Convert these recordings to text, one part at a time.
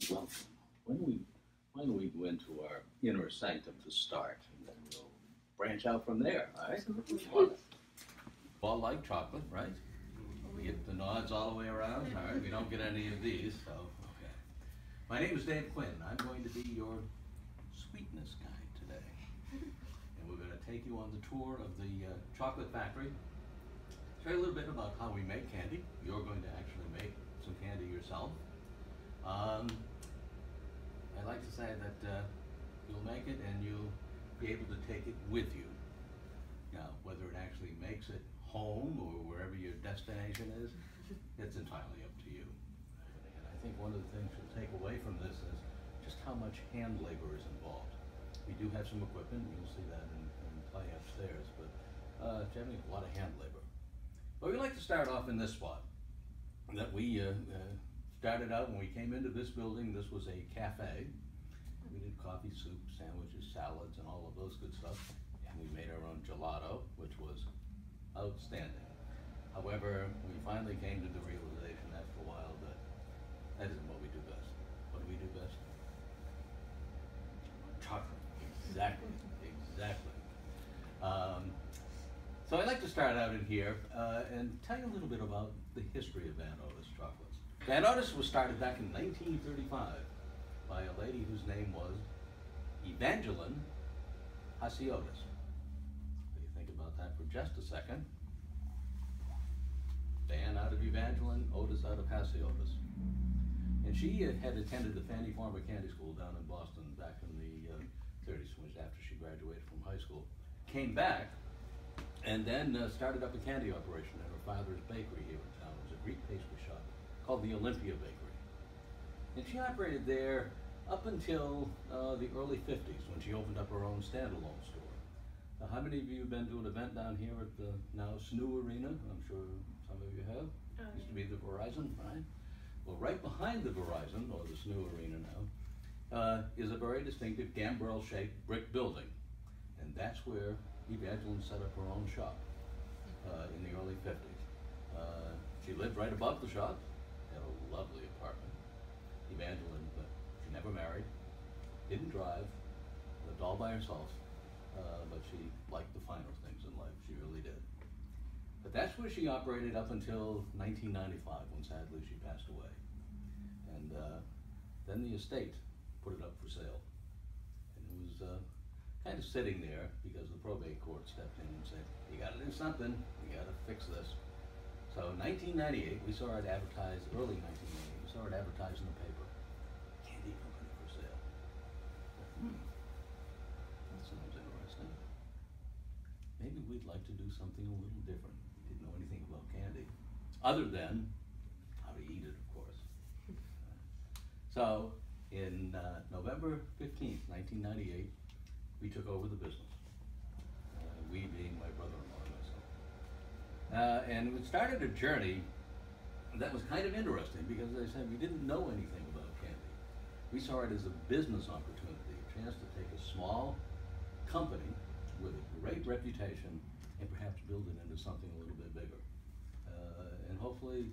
Well, why don't we go into our inner sanctum to start, and then we'll branch out from there, all right? Absolutely. All like chocolate, right? We get the nods all the way around, all right? We don't get any of these, so, okay. My name is Dave Quinn. I'm going to be your sweetness guide today. And we're going to take you on the tour of the chocolate factory. Tell you a little bit about how we make candy. You're going to actually make some candy yourself. I like to say that you'll make it and you'll be able to take it with you. Now, whether it actually makes it home or wherever your destination is, it's entirely up to you. And I think one of the things you'll take away from this is just how much hand labor is involved. We do have some equipment, you'll see that in play upstairs, but generally a lot of hand labor. But we like to start off in this spot. That we started out when we came into this building. This was a cafe. We did coffee, soup, sandwiches, salads, and all of those good stuff. And we made our own gelato, which was outstanding. However, we finally came to the realization after a while that that isn't what we do best. What do we do best? Chocolate. Exactly. Exactly. So I'd like to start out in here and tell you a little bit about the history of Van Otis chocolates. Van Otis was started back in 1935 by a lady whose name was Evangeline Hasiotis. So you think about that for just a second. Van out of Evangeline, Otis out of Hasiotis. And she had attended the Fannie Farmer Candy School down in Boston back in the 30s, which after she graduated from high school. Came back and then started up a candy operation at her father's bakery here in town. It was a Greek pastry shop called the Olympia Bakery. And she operated there up until the early 50s when she opened up her own standalone store. Now, how many of you have been to an event down here at the now SNU Arena? I'm sure some of you have. Used to be the Verizon, right? Well, right behind the Verizon, or the SNU Arena now, is a very distinctive gambrel-shaped brick building. And that's where Evangeline set up her own shop in the early 50s. She lived right above the shop, had a lovely apartment. Evangeline, but she never married, didn't drive, lived all by herself, but she liked the finer things in life, she really did. But that's where she operated up until 1995, when sadly she passed away. And then the estate put it up for sale. And it was kind of sitting there because the probate court stepped in and said, you gotta do something, you gotta fix this. So in 1998, we saw it advertised, early 1998, we saw it advertised in the paper, candy company for sale. That sounds interesting. Maybe we'd like to do something a little different. Didn't know anything about candy, other than how to eat it, of course. So in November 15th, 1998, we took over the business. We being my brother-in-law and myself. And it started a journey that was kind of interesting because, as I said, we didn't know anything about candy. We saw it as a business opportunity, a chance to take a small company with a great reputation and perhaps build it into something a little bit bigger. And hopefully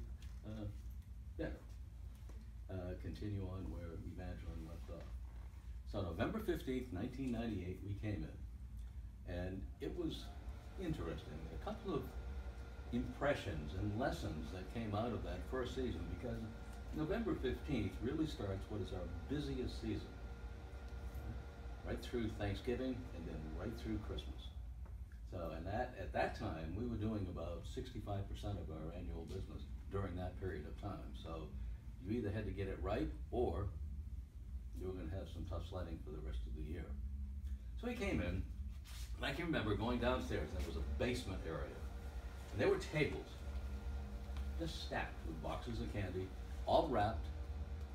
better. Continue on where Evangeline left off. So November 15th, 1998, we came in. And it was interesting. A couple of impressions and lessons that came out of that first season, because November 15th really starts what is our busiest season. Right through Thanksgiving and then right through Christmas. So at that time, we were doing about 65% of our annual business during that period of time. So you either had to get it right or you were going to have some tough sledding for the rest of the year. So we came in, and I can remember going downstairs, and there was a basement area. And there were tables, just stacked with boxes of candy, all wrapped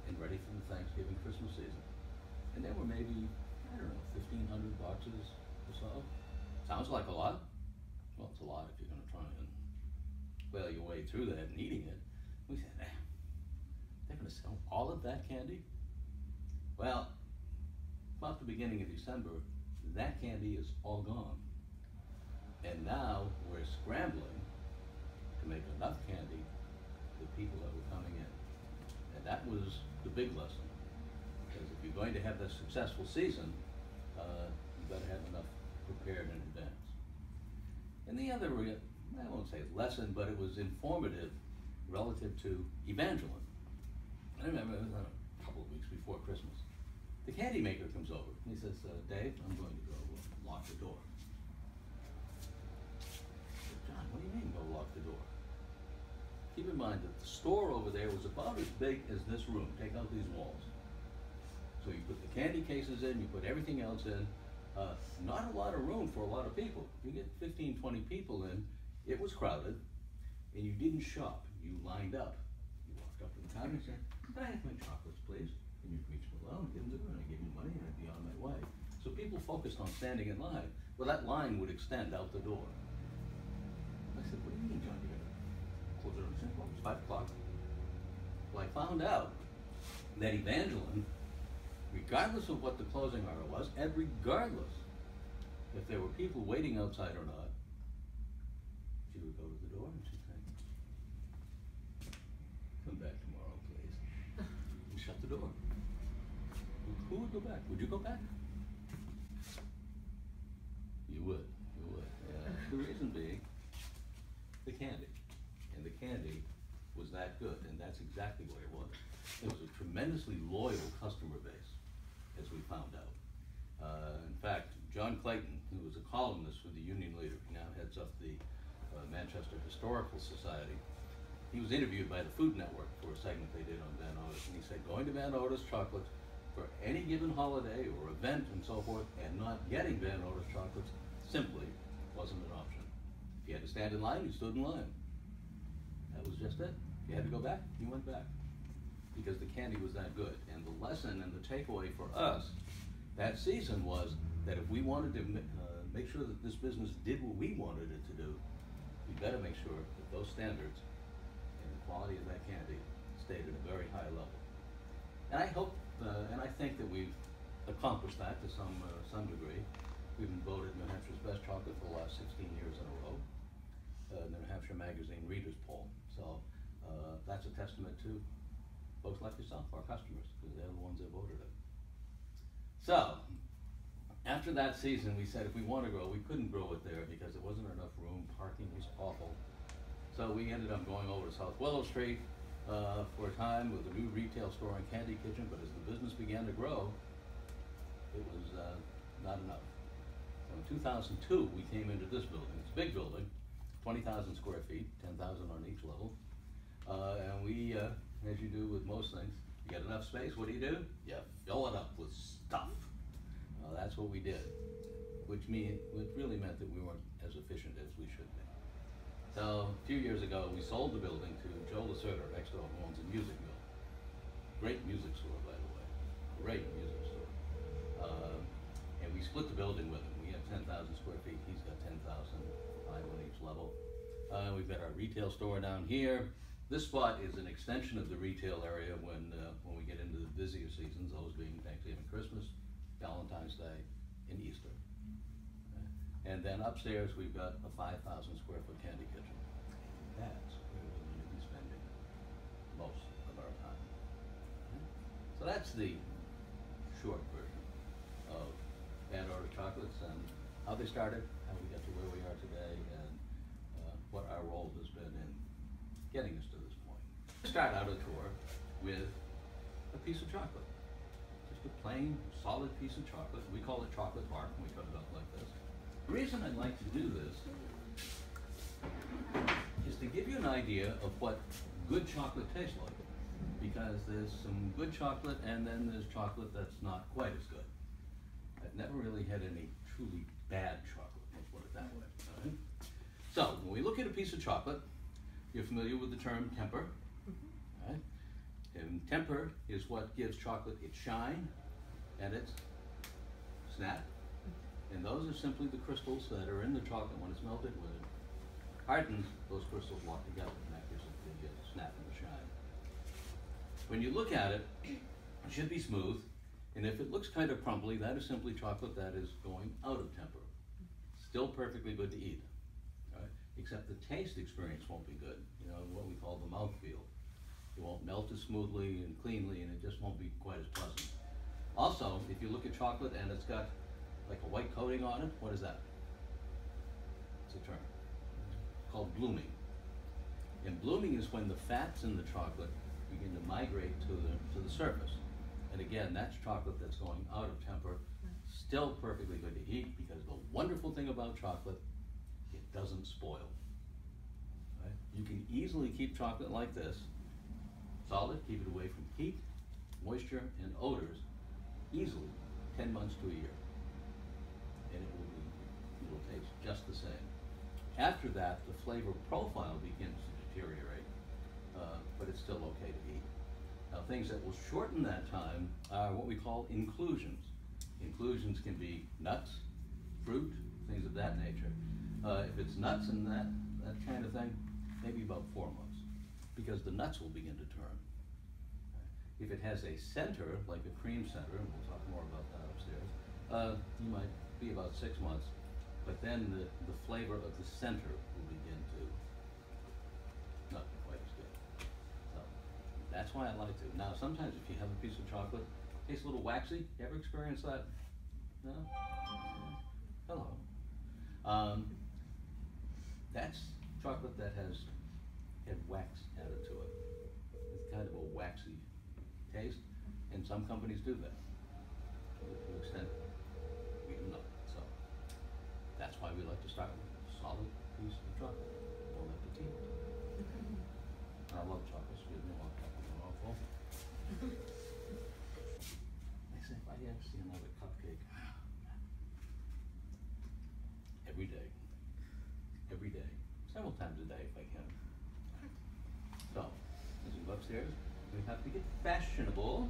and ready for the Thanksgiving, Christmas season. And there were maybe, I don't know, 1,500 boxes or so. Sounds like a lot. Well, it's a lot if you're going to try and whale your way through that and eating it. We said, they're going to sell all of that candy? Well, about the beginning of December, that candy is all gone. And now we're scrambling to make enough candy for the people that were coming in. And that was the big lesson. you're going to have a successful season, you better have enough prepared in advance. And the other, I won't say lesson, but it was informative relative to Evangeline. I remember it was a couple of weeks before Christmas. The candy maker comes over and he says, Dave, I'm going to go lock the door. I said, John, what do you mean go lock the door? Keep in mind that the store over there was about as big as this room. Take out these walls. So you put the candy cases in, you put everything else in. Not a lot of room for a lot of people. You get 15, 20 people in, it was crowded, and you didn't shop. You lined up. You walked up to the counter and said, can I have my chocolates, please? And you'd reach below and give them to her, and I gave you money, and I'd be on my way. So people focused on standing in line. Well, that line would extend out the door. I said, what do you mean, John? You're going to close it on the well, it's 5 o'clock. Well, I found out that Evangeline, regardless of what the closing hour was, and regardless if there were people waiting outside or not, she would go to the door and she'd say, come back tomorrow, please. And shut the door. Who would go back? Would you go back? You would. You would. The reason being, the candy. And the candy was that good, and that's exactly what it was. It was a tremendously loyal customer base, as we found out. In fact, John Clayton, who was a columnist for the Union Leader, he now heads up the Manchester Historical Society. He was interviewed by the Food Network for a segment they did on Van Otis, and he said, going to Van Otis chocolates for any given holiday or event and so forth, and not getting Van Otis chocolates simply wasn't an option. If you had to stand in line, you stood in line. That was just it. If you had to go back, you went back, because the candy was that good. And the lesson and the takeaway for us that season was that if we wanted to make sure that this business did what we wanted it to do, we better make sure that those standards and the quality of that candy stayed at a very high level. And I hope, and I think that we've accomplished that to some degree. We've been voted New Hampshire's best chocolate for the last 16 years in a row, New Hampshire Magazine Readers Poll. So that's a testament to folks like yourself, our customers, because they're the ones that voted it. So, after that season, we said if we want to grow, we couldn't grow it there because there wasn't enough room. Parking was awful. So we ended up going over to South Willow Street for a time with a new retail store and candy kitchen, but as the business began to grow, it was not enough. So in 2002, we came into this building. It's a big building, 20,000 square feet, 10,000 on each level. And we, as you do with most things, you get enough space, what do? You fill it up with stuff. That's what we did, which really meant that we weren't as efficient as we should be. So a few years ago, we sold the building to Joe Lacerda, next door, who owns a music mill. Great music store, by the way. Great music store. And we split the building with him. We have 10,000 square feet. He's got 10,000, 5 on each level. We've got our retail store down here. This spot is an extension of the retail area when we get into the busier seasons, those being Thanksgiving, Christmas, Valentine's Day, and Easter. And then upstairs we've got a 5,000 square foot candy kitchen. That's where we're going to be spending most of our time. So that's the short version of Van Otis Chocolates and how they started, how we got to where we are today, and what our role has been in getting us to this point. Start out a tour with a piece of chocolate. Just a plain, solid piece of chocolate. We call it chocolate bark when we cut it up like this. The reason I'd like to do this is to give you an idea of what good chocolate tastes like. Because there's some good chocolate and then there's chocolate that's not quite as good. I've never really had any truly bad chocolate, let's put it that way. All right? So, when we look at a piece of chocolate, you're familiar with the term temper. All right? And temper is what gives chocolate its shine and its snap. And those are simply the crystals that are in the chocolate when it's melted. When it hardens, those crystals lock together, and that gives it the snap and the shine. When you look at it, it should be smooth, and if it looks kind of crumbly, that is simply chocolate that is going out of temper. Still perfectly good to eat, right? Except the taste experience won't be good. You know, what we call the mouthfeel. It won't melt as smoothly and cleanly, and it just won't be quite as pleasant. Also, if you look at chocolate and it's got like a white coating on it, what is that? It's a term called blooming. And blooming is when the fats in the chocolate begin to migrate to the surface. And again, that's chocolate that's going out of temper, still perfectly good to eat, because the wonderful thing about chocolate, it doesn't spoil. Right? You can easily keep chocolate like this, solid, keep it away from heat, moisture, and odors, easily 10 months to a year. And it will taste just the same. After that, the flavor profile begins to deteriorate, but it's still okay to eat. Now, things that will shorten that time are what we call inclusions. Inclusions can be nuts, fruit, things of that nature. If it's nuts and that kind of thing, maybe about 4 months, because the nuts will begin to turn. If it has a center, like a cream center, and we'll talk more about that upstairs, you might be about 6 months, but then the flavor of the center will begin to not be quite as good. So that's why I like to. Now, sometimes if you have a piece of chocolate, it tastes a little waxy. You ever experience that? No? Hello. That's chocolate that has had wax added to it. It's kind of a waxy taste, and some companies do that to an extent we do not. So that's why we like to start with a solid piece of chocolate. Bon appetit. I love chocolate. Excuse me, while I'm awful. I say, if I ever see another cupcake, every day, several times a day if I can. So, as we go upstairs, we have to get fashionable.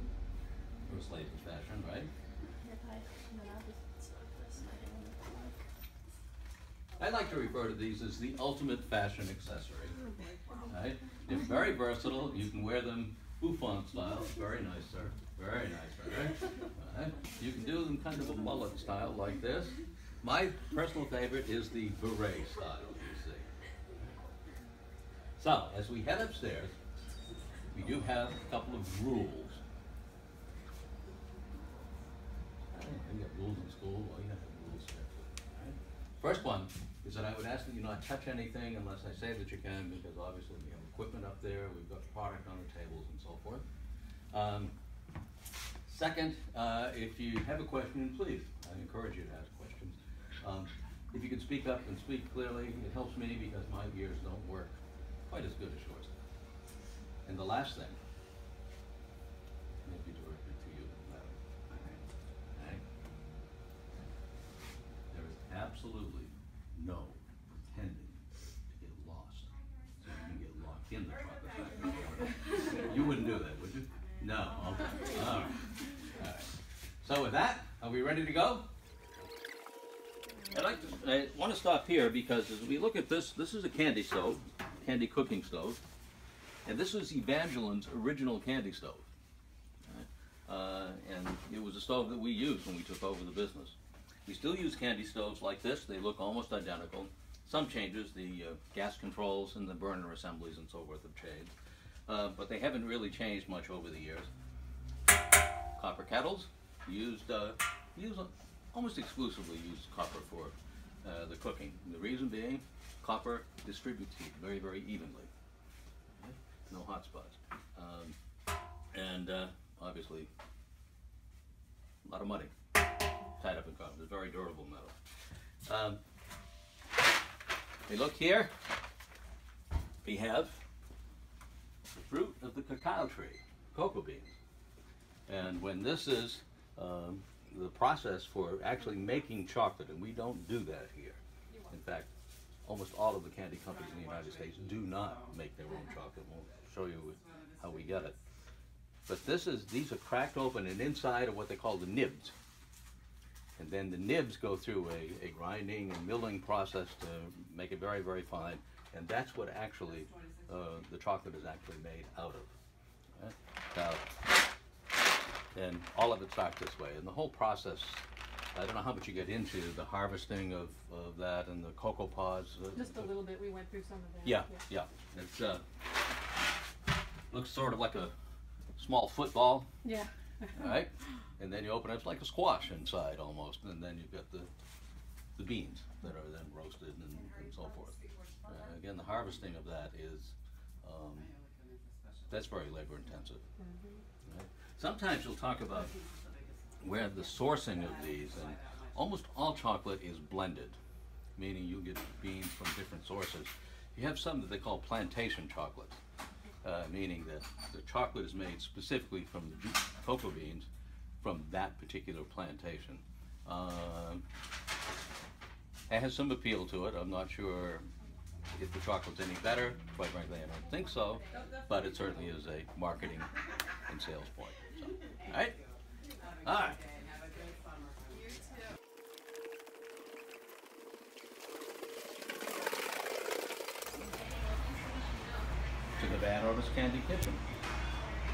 We're a slave to fashion, right? I like to refer to these as the ultimate fashion accessory. Right? They're very versatile. You can wear them bouffant style. Very nice, sir. Very nice, sir. Right? You can do them kind of a mullet style like this. My personal favorite is the beret style, you see. So, as we head upstairs, we do have a couple of rules. You get rules in school, well, you have rules here too. Right? First one is that I would ask that you not touch anything unless I say that you can, because obviously we have equipment up there, we've got product on the tables and so forth. Second, if you have a question, please, I encourage you to ask questions. If you could speak up and speak clearly, it helps me because my ears don't work quite as good as yours. And the last thing, maybe directly to you, Madam. Okay. There is absolutely no pretending to get lost so you can get locked in the chocolate factory. You wouldn't do that, would you? No. Okay. All right. All right. So with that, are we ready to go? I want to stop here because as we look at this, this is a candy stove, candy cooking stove. And this was Evangeline's original candy stove. And it was a stove that we used when we took over the business. We still use candy stoves like this. They look almost identical. Some changes, the gas controls and the burner assemblies and so forth have changed. But they haven't really changed much over the years. Copper kettles, almost exclusively use copper for the cooking. The reason being, copper distributes heat very, very evenly. No hot spots. And obviously, a lot of money tied up in copper. It's a very durable metal. We look here, we have the fruit of the cacao tree, cocoa beans. And when this is the process for actually making chocolate, and we don't do that here. In fact, almost all of the candy companies in the United States do not make their own chocolate. We'll show you how we get it. But these are cracked open, and inside are what they call the nibs. And then the nibs go through a grinding and milling process to make it very, very fine. And that's what actually the chocolate is actually made out of. Right? And all of it starts this way. And the whole process, I don't know how much you get into the harvesting of that and the cocoa pods. Just a little bit. We went through some of that. Yeah. It's looks sort of like a small football. Yeah. All right, and then you open it, it's like a squash inside almost, and then you've got the beans that are then roasted and so forth. Again, the harvesting of that is that's very labor intensive. Right? Sometimes you'll talk about where the sourcing of these, and almost all chocolate is blended, meaning you get beans from different sources. You have some that they call plantation chocolates, meaning that the chocolate is made specifically from the cocoa beans from that particular plantation. It has some appeal to it. I'm not sure if the chocolate's any better. Quite frankly, I don't think so, but it certainly is a marketing and sales point. So, all right? All right. To the Van Otis Candy Kitchen.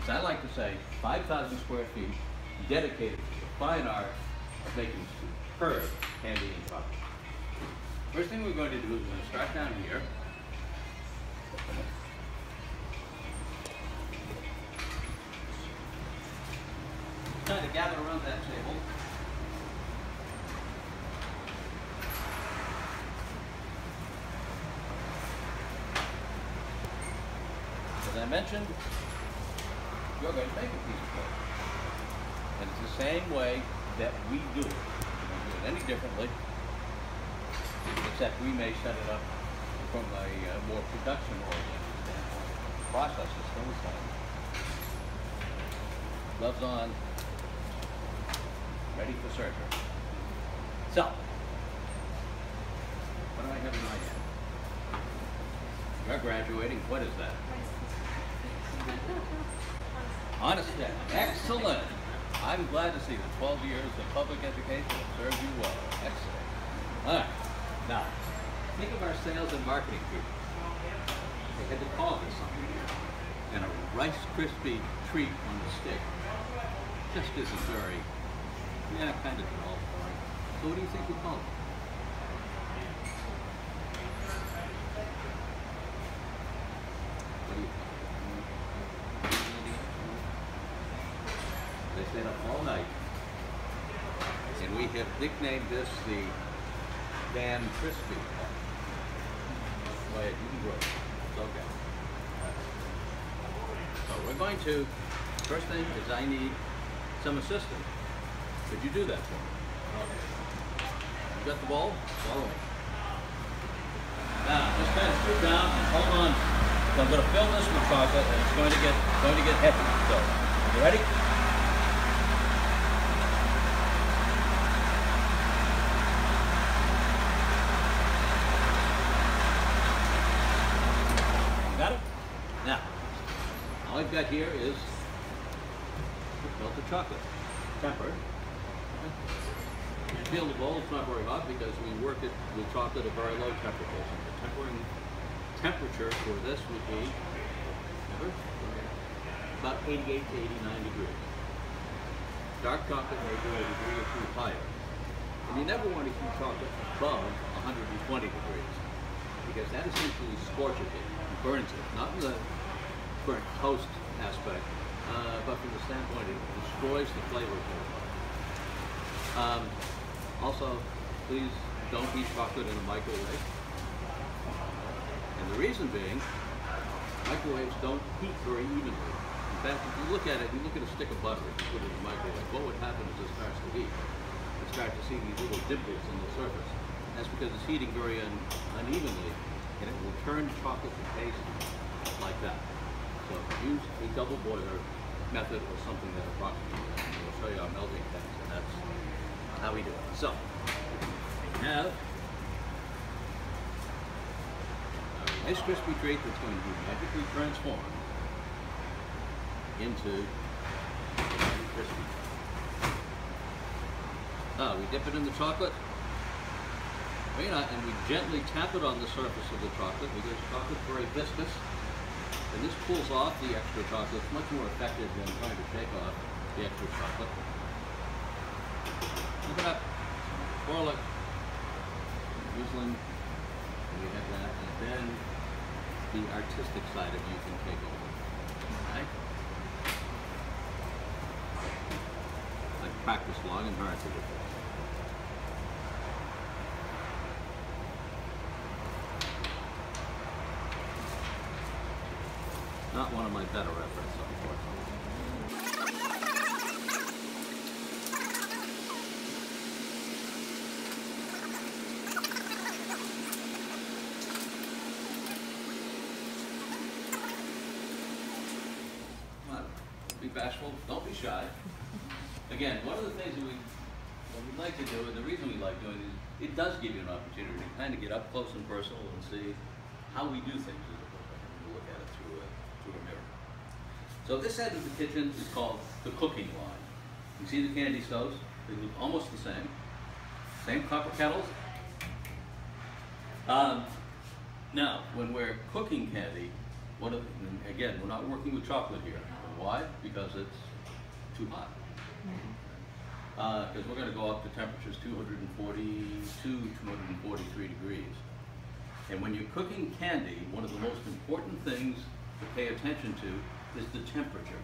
So I like to say 5,000 square feet dedicated to the fine art of making superb candy and chocolate. First thing we're going to do is we're going to start down here. Kind of gather around that table. As I mentioned, you're going to make a piece of cake. And it's the same way that we do it. We don't do it any differently, except we may set it up from a more production-oriented standpoint. The process is still the same. Gloves on, ready for surgery. So, what do I have in my hand? You're graduating. What is that? Honest Ed. Excellent. I'm glad to see that 12 years of public education has served you well. Excellent. All right. Now, think of our sales and marketing people. They had to call this something. And a Rice Krispie treat on the stick just isn't very, kind of dull. So what do you think we call it? What do you think? They stayed up all night, and we have nicknamed this the Van Crispy. Go ahead, you can grow it. It's okay. So we're going to, first thing is I need some assistance. Could you do that for me? You got the ball? Follow me. Now, just kind of scoot down and hold on. So I'm going to fill this with chocolate, and it's going to get heavy. So, you ready? Got it? Now, all I've got here is melted chocolate, tempered. You feel the bowl, it's not very hot because we work it with chocolate at very low temperatures. And the tempering temperature for this would be about 88 to 89 degrees. Dark chocolate may go a degree or two higher. And you never want to keep chocolate above 120 degrees because that essentially scorches it, burns it, not in the burnt toast aspect, but from the standpoint it destroys the flavor profile. Also, please don't heat chocolate in a microwave. And the reason being, microwaves don't heat very evenly. In fact, if you look at a stick of butter, if you put it in the microwave, what would happen is it starts to heat. You start to see these little dimples in the surface. That's because it's heating very unevenly, and it will turn chocolate to paste like that. So use a double boiler method or something that approximates that. And we'll show you our melting test, and that's how we do it. So, we have our Rice Krispie treat that's going to be magically transformed into crispy. We dip it in the chocolate, and we gently tap it on the surface of the chocolate because chocolate's very viscous. And this pulls off the extra chocolate. It's much more effective than trying to shake off the extra chocolate. Look it up. Swirl it. Drizzling. And we have that. And then the artistic side of you can take over. Alright? practice long and hard to do this. Not one of my better efforts, unfortunately. Come on, be bashful, don't be shy. Again, one of the things that we'd like to do, and the reason we like doing it, it does give you an opportunity to kind of get up close and personal and see how we do things as a professional. Look at it through a mirror. So this end of the kitchen is called the cooking line. You see the candy stoves? They look almost the same. Same copper kettles. Now, when we're cooking candy, again, we're not working with chocolate here. Why? Because it's too hot. Because we're going to go up to temperatures 242, 243 degrees. And when you're cooking candy, one of the most important things to pay attention to is the temperature.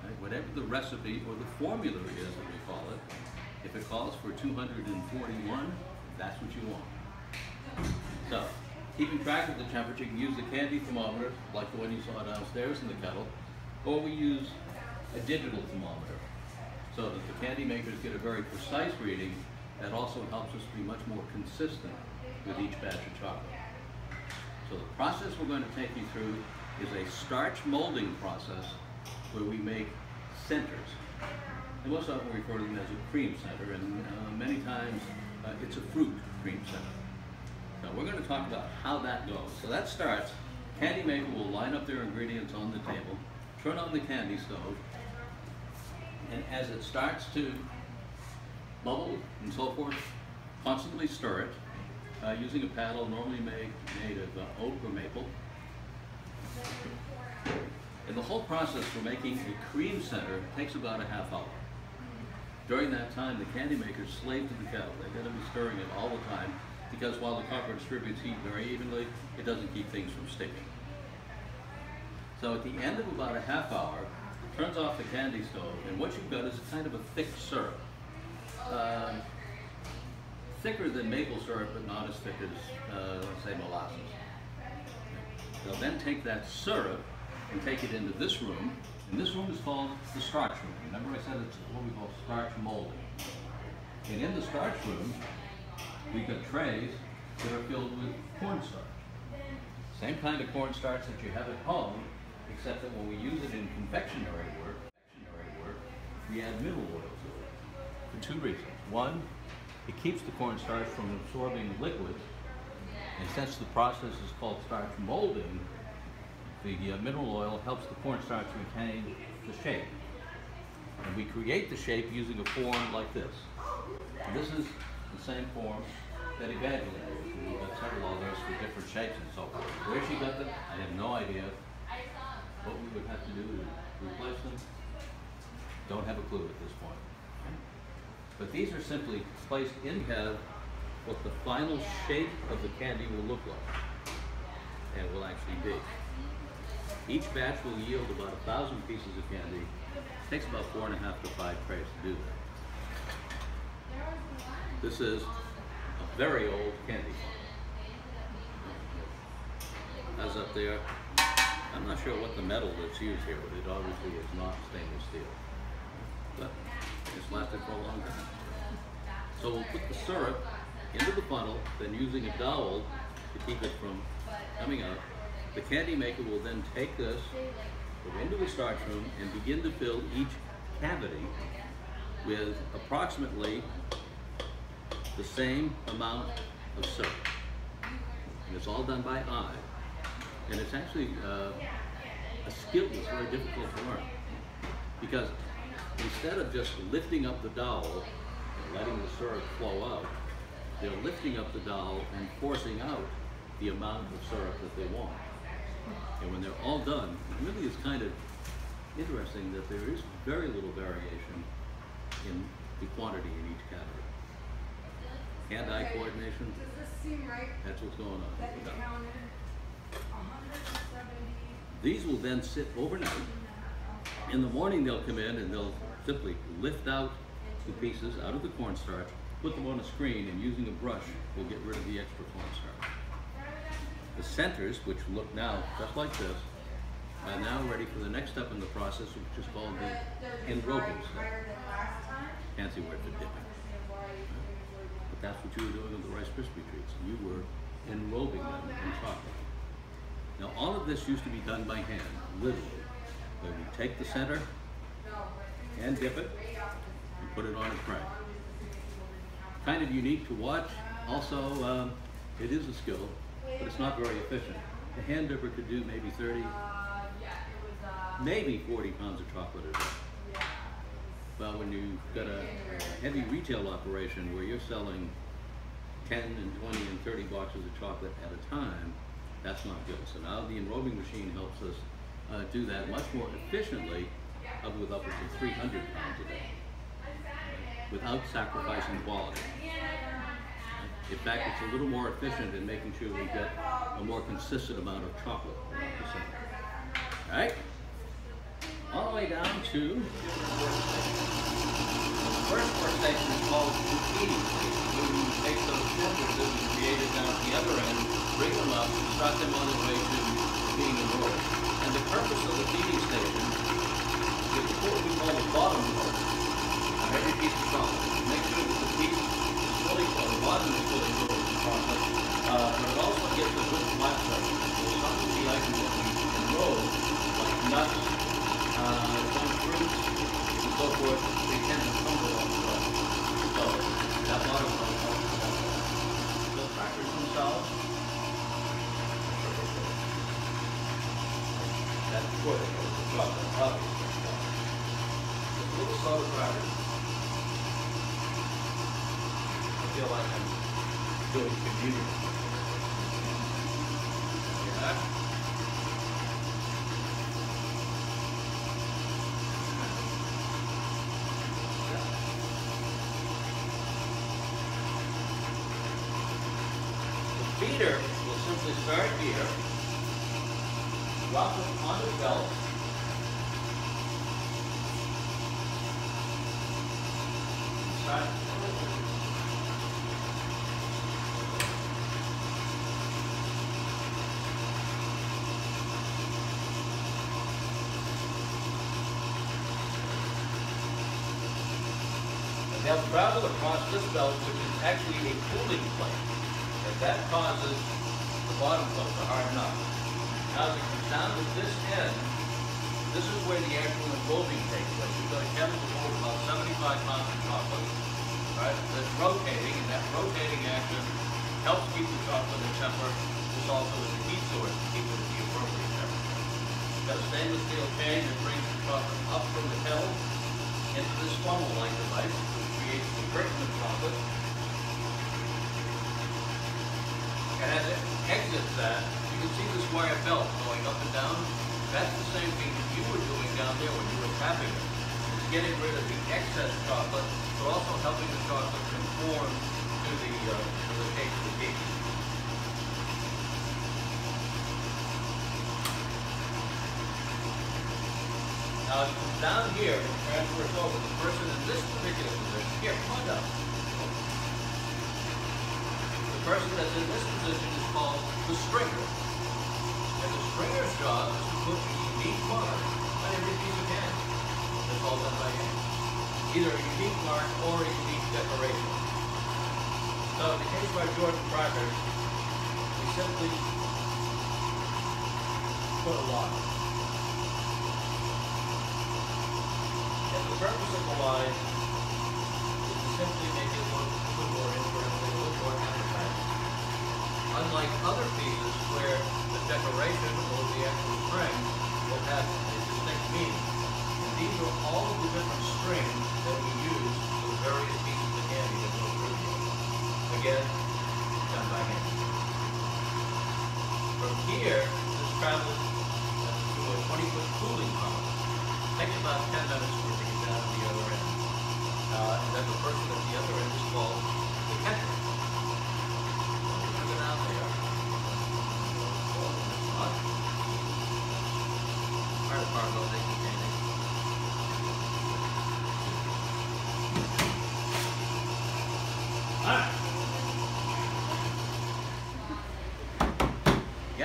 Right? Whatever the recipe or the formula is that we call it, if it calls for 241, that's what you want. So, keeping track of the temperature, you can use the candy thermometer, like the one you saw downstairs in the kettle, or we use a digital thermometer, so that the candy makers get a very precise reading. That also helps us be much more consistent with each batch of chocolate. So the process we're going to take you through is a starch molding process where we make centers. And most often we refer to them as a cream center, and many times it's a fruit cream center. Now we're going to talk about how that goes. So that starts, candy maker will line up their ingredients on the table, turn on the candy stove, and as it starts to bubble and so forth, constantly stir it using a paddle normally made of oak or maple. And the whole process for making a cream center takes about a half hour. During that time, the candy makers slave to the kettle. They're going to be stirring it all the time because while the copper distributes heat very evenly, it doesn't keep things from sticking. So at the end of about a half hour, turns off the candy stove, and what you've got is kind of a thick syrup. Thicker than maple syrup, but not as thick as, let's say, molasses. They'll then take that syrup and take it into this room, and this room is called the starch room. Remember I said it's what we call starch molding. And in the starch room, we've got trays that are filled with cornstarch. Same kind of cornstarch that you have at home, except that when we use it in confectionery work, we add mineral oil to it for two reasons. One, it keeps the cornstarch from absorbing liquids, and since the process is called starch molding, the mineral oil helps the cornstarch retain the shape. And we create the shape using a form like this. And this is the same form that Evangeline used. We've got several others with different shapes and so forth. Where she got them, I have no idea. What we would have to do to replace them, don't have a clue at this point. But these are simply placed in what the final shape of the candy will look like, and will actually be. Each batch will yield about 1,000 pieces of candy. It takes about 4.5 to 5 trays to do that. This is a very old candy farm. As up there, I'm not sure what the metal that's used here, but it obviously is not stainless steel. But it's lasted for a long time. So we'll put the syrup into the funnel, then using a dowel to keep it from coming out. The candy maker will then take this, go into the starch room, and begin to fill each cavity with approximately the same amount of syrup. And it's all done by eye. And it's actually a skill that's very difficult to learn. Because instead of just lifting up the dowel and letting the syrup flow out, they're lifting up the dowel and forcing out the amount of syrup that they want. And when they're all done, it really is kind of interesting that there is very little variation in the quantity in each cavity. Hand-eye coordination, that's what's going on. These will then sit overnight. In the morning they'll come in and they'll simply lift out the pieces out of the cornstarch, put them on a screen, and using a brush will get rid of the extra cornstarch. The centers, which look now just like this, are now ready for the next step in the process, which is called the enrobing step. Fancy word for dipping. But that's what you were doing with the Rice Krispie treats. You were enrobing them in chocolate. Now all of this used to be done by hand, literally. Where we take the center and dip it and put it on a tray. Kind of unique to watch. Also, it is a skill, but it's not very efficient. The hand dipper could do maybe 30, maybe 40 pounds of chocolate a day. Well, when you've got a heavy retail operation where you're selling 10 and 20 and 30 boxes of chocolate at a time, that's not good. So now the enrobing machine helps us do that much more efficiently, with upwards of 300 pounds a day, without sacrificing quality. In fact, it's a little more efficient in making sure we get a more consistent amount of chocolate throughout the center. All right? All the way down to the first workstation is called the feeding station. When you take those filters that we created down at the other end, bring them up, start them on their way to being enrolled. And the purpose of the feeding station is to put what we call the bottom load on every piece of chocolate. Make sure that the piece is fully filled, the bottom is fully filled with chocolate, but it also gives a good flat surface. So some of the items that we enroll, like nuts, some fruits, and so forth, they tend to tumble off the top. So that bottom load helps with that. The crackers themselves, that's before they go to the chocolate, obviously. Just little soda crackers. I feel like I'm doing communion. Yeah. The feeder will simply start here. Drop it on the belt. Start. And they'll travel across this belt, which is actually a cooling plate. And that causes the bottom coat to harden up. Now, as it comes down to this end, this is where the actual enrobing takes place. You've got a chemical hold about 75 pounds of chocolate, right? That's rotating, and that rotating action helps keep the chocolate at temper. This also is a heat source to keep it at the appropriate temperature. You've got a stainless steel chain that brings the chocolate up from the hill into this funnel-like device, which creates the curtain of chocolate. And as it exits that, you can see this wire belt going up and down. That's the same thing that you were doing down there when you were tapping it. It's getting rid of the excess chocolate, but also helping the chocolate conform to the shape of the cake. Now, it comes down here and transfers over. The person in this particular position, here, come on down. The person that's in this position is called the stringer. And the stringer's job is to put a unique mark on every piece of hand. That's all done by hand. Either a unique mark or a unique decoration. So in the case of our Jordan crackers, we simply put a line. And the purpose of the line is to simply make it look more interesting, look more appetizing. Unlike other pieces where the decoration or the actual string will have a distinct meaning. And these are all of the different strings that we use for the various pieces of candy that go through here. Again, done by hand. From here, this travels to a 20-foot cooling column. Takes about 10 minutes for it to get down to the other end. And then the person at the other end is called the catcher.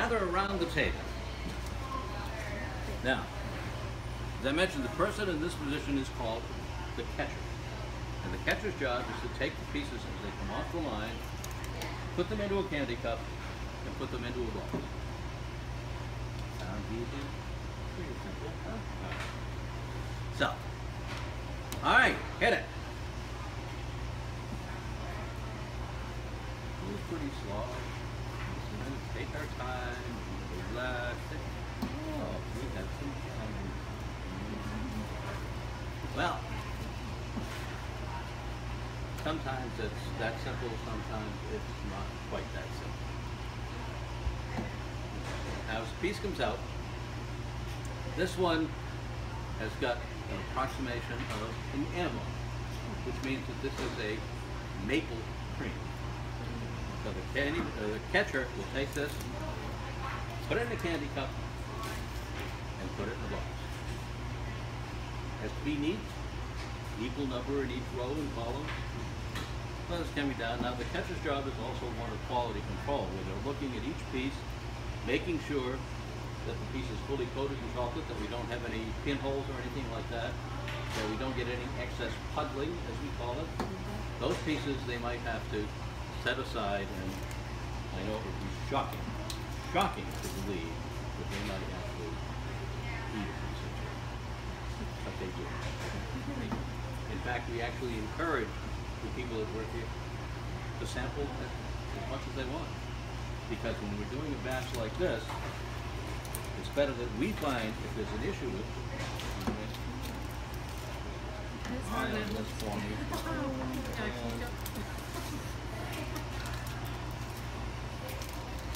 gather around the table. Now, as I mentioned, the person in this position is called the catcher. And the catcher's job is to take the pieces as they come off the line, put them into a candy cup, and put them into a box. Sounds easy? Pretty simple, huh? So, all right, hit it. Move pretty slow. Take our time, relax. Oh, we have some time. Well, sometimes it's that simple, sometimes it's not quite that simple. Now, as the piece comes out, this one has got an approximation of an M, which means that this is a maple cream. So the catcher will take this, put it in a candy cup, and put it in a box. Has to be neat, equal number in each row and column. Well, this can be done. Now the catcher's job is also one of quality control, where they're looking at each piece, making sure that the piece is fully coated in chocolate, that we don't have any pinholes or anything like that, that we don't get any excess puddling, as we call it. Those pieces they might have to set aside, and I know it would be shocking to believe that they might have to eat a piece of chocolate, but they do. In fact, we actually encourage the people that work here to sample as much as they want, because when we're doing a batch like this, it's better that we find if there's an issue with this for me.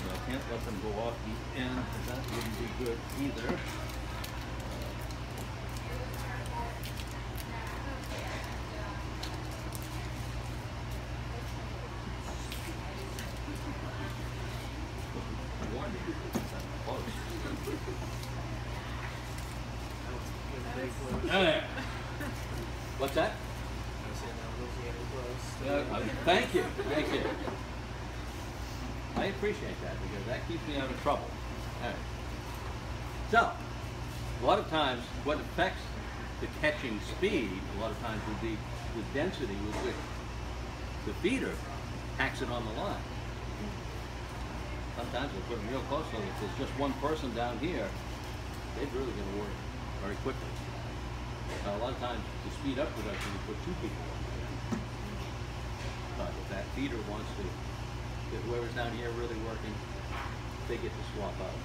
I can't let them go off the end, because that wouldn't be good either. What's that? Thank you, thank you. I appreciate that, because that keeps me out of trouble. All right. So, a lot of times, what affects the catching speed, a lot of times would be the density with which the feeder packs it on the line. Sometimes we'll put them real close, so if there's just one person down here, they're really going to work very quickly. A lot of times, to speed up production, we put two people on. But if that feeder wants to get whoever's down here really working, they get to swap out.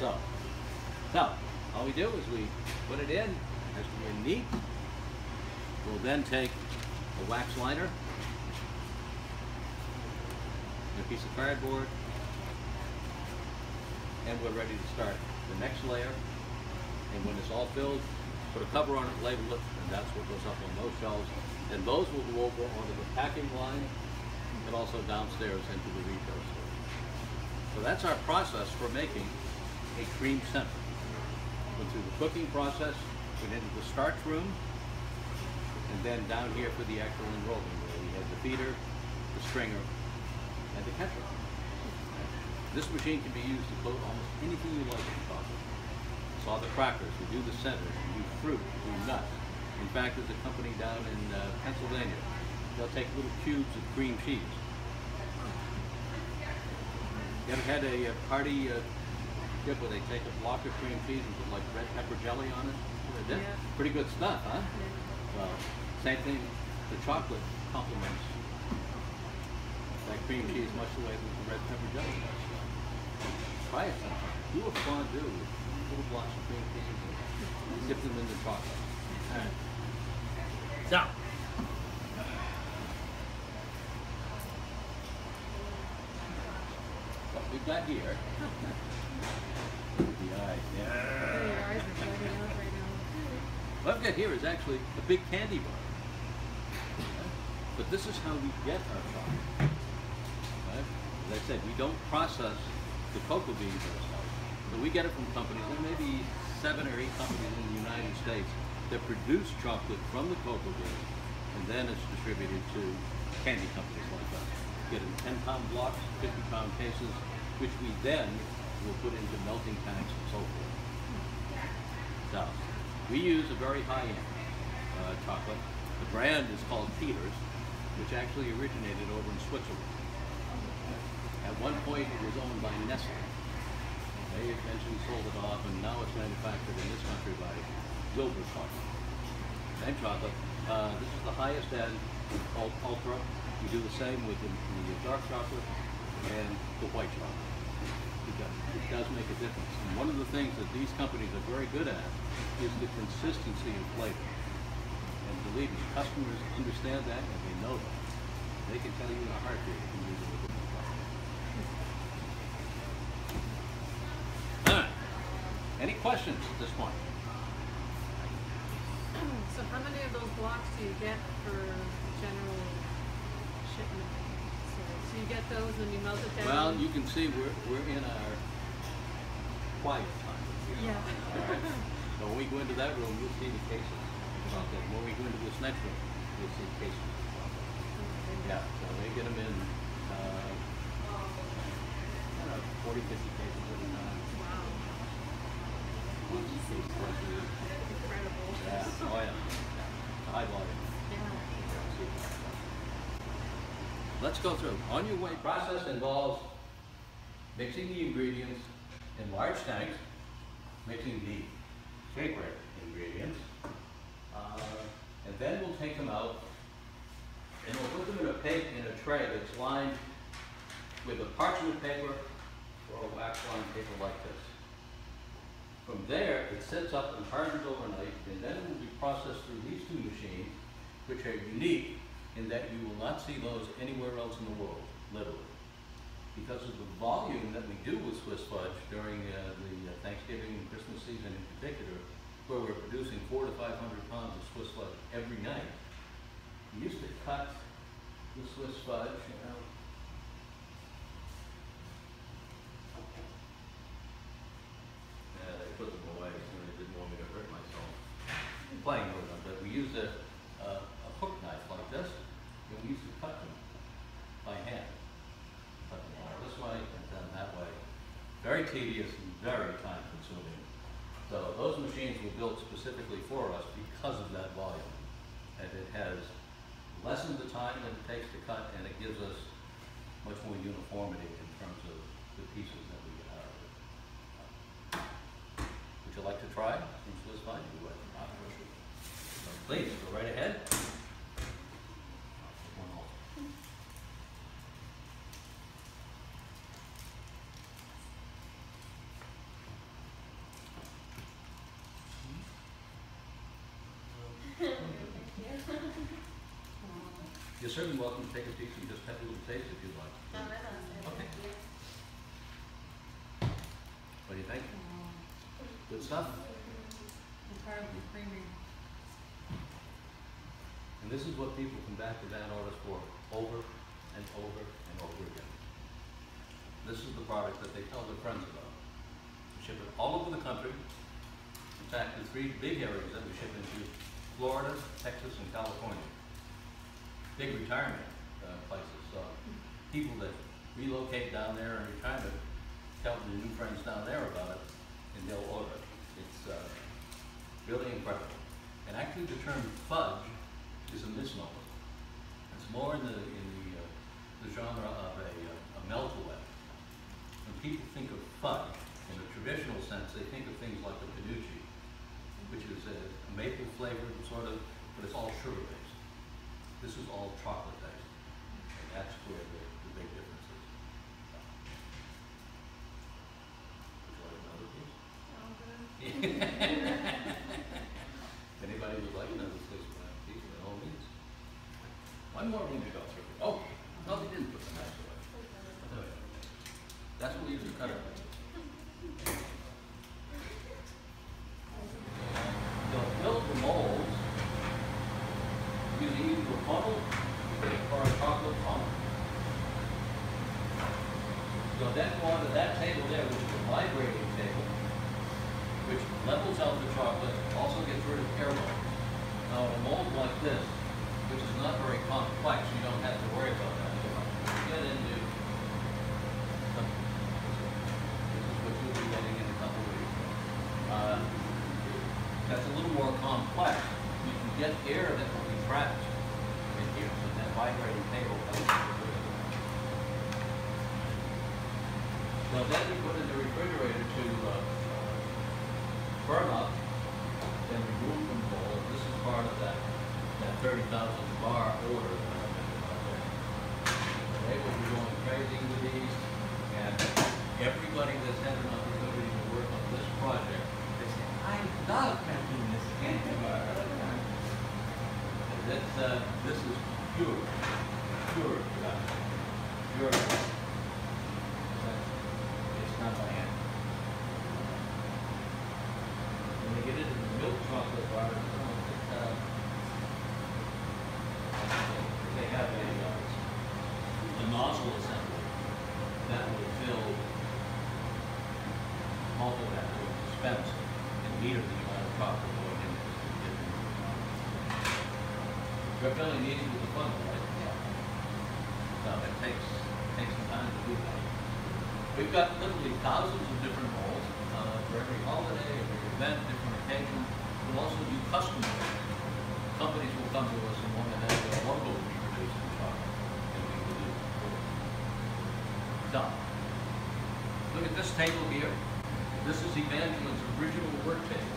So all we do is we put it in, as we're neat. We'll then take a wax liner, and a piece of cardboard, and we're ready to start the next layer. And when it's all filled, put a cover on it, label it, and that's what goes up on those shelves. And those will go over onto the packing line and also downstairs into the retail store. So that's our process for making a cream center. Went through the cooking process, went into the starch room, and then down here for the actual enrobing, where we had the feeder, the stringer, and the catcher. This machine can be used to coat almost anything you like in chocolate. Saw the crackers, we do the centers, we do fruit, we do nuts. In fact, there's a company down in Pennsylvania. They'll take little cubes of cream cheese. You ever had a party dip where they take a block of cream cheese and put like red pepper jelly on it? Yeah. Pretty good stuff, huh? Well, same thing, the chocolate complements that cream cheese much the way that the red pepper jelly does. Try it sometime. Do a fondue with little blocks of cream cheese and dip them in the chocolate. All right. So, what we've got here, the eyes, yeah. What I've got here is actually a big candy bar. But this is how we get our chocolate. Right? As I said, we don't process the cocoa beans ourselves. So we get it from companies, there may be 7 or 8 companies in the United States that produce chocolate from the cocoa beans, and then it's distributed to candy companies like us. Get it in 10-pound blocks, 50-pound cases, which we then will put into melting tanks and so forth. So, we use a very high-end chocolate. The brand is called Peters, which actually originated over in Switzerland. At one point, it was owned by Nestle. They eventually sold it off, and now it's manufactured in this country by Wilbur Chocolate. Same chocolate. This is the highest end, called Ultra. We do the same with the dark chocolate and the white chocolate. It does make a difference. And one of the things that these companies are very good at is the consistency of flavor. And believe me, customers understand that and they know that. They can tell you in a heartbeat if you use it with different chocolate. Any questions at this point? So how many of those blocks do you get for general shipment? So you get those and you melt it down? Well, you can see we're in our quiet time. Yeah. Right. So when we go into that room, you'll see the cases. When we go into this next room, you'll see cases. Yeah, so they get them in 40, 50 cases at a time. Wow. Incredible. Yeah. Oh yeah. High volume. Yeah. Let's go through. On your way, process involves mixing the ingredients in large tanks, mixing the shaker ingredients, and then we'll take them out and we'll put them in a tray that's lined with a parchment paper or a wax-lined paper like this. From there, it sits up and hardens overnight, and then it will be processed through these two machines, which are unique in that you will not see those anywhere else in the world, literally. Because of the volume that we do with Swiss Fudge during the Thanksgiving and Christmas season in particular, where we're producing 400 to 500 pounds of Swiss Fudge every night. We used to cut the Swiss Fudge, they put them away, so they didn't want me to hurt myself playing with them, but we used a hook knife like this, and we used to cut them by hand. Cut them all this way and then that way. Very tedious and very time consuming. So those machines were built specifically for us because of that volume. And it has lessened the time that it takes to cut, and it gives us much more uniformity in terms of the pieces that we get out of it. Would you like to try some Swiss Fudge? You would. So please, go right ahead. You're certainly welcome to take a piece and just have a little taste if you'd like. Okay. What do you think? Good stuff? Incredibly creamy. And this is what people come back to Van Otis for over and over and over again. This is the product that they tell their friends about. We ship it all over the country. In fact, the three big areas that we ship into: Florida, Texas, and California. Big retirement places. So people that relocate down there in retirement tell their new friends down there about it, and they'll order it. It's really incredible. And actually, the term fudge is a misnomer. It's more in the genre of a melt-away. When people think of fudge in a traditional sense, they think of things like a penuche, which is a maple flavored sort of, but it's all sugar based. This is all chocolate based, and that's where the big difference is. Would you like another piece? If anybody would like another piece, by all means. One more room to go through. Oh, no, they didn't put the knife away. That's what we use to cut it. They'll build the molds using either a funnel or a chocolate funnel. You'll then go onto that table there, which is a vibrating table, which levels out the chocolate, also gets rid of air bubbles. Now, in a mold like this, which is not very complex, you don't have to worry about that. You get into the then you put in the refrigerator to firm up, then remove from the bowl. And this is part of that 30,000 bar order that I mentioned about there. They will be going crazy with these, and everybody that's had an opportunity to work on this project, they say, I love making this candy bar. And this is pure stuff. Pure stuff. It's not by hand. When they get into the milk chocolate bar, they have a nozzle assembly that will fill all of that, will dispense and meter the amount of chocolate going in there. You're filling these with the funnel, right? Yeah. So it takes some time to do that. We've got literally thousands of different molds for every holiday, every event, different occasion. We'll also do custom molds. Companies will come to us and want to have their logo reproduced in chocolate, and we will do it for them. So, look at this table here. This is Evangeline's original work table.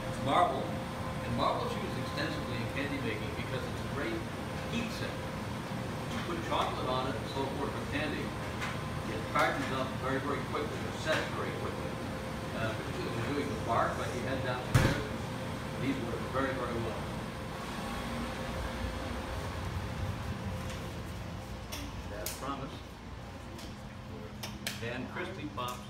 It's marble, and marble is used extensively in candy making because it's a great heat sink. You put chocolate on it and so forth for candy, it hardens up very, very quickly, or sets very quickly. Particularly when you're doing the bark, like you had downstairs, these work very, very well. As promised, and crispy pops.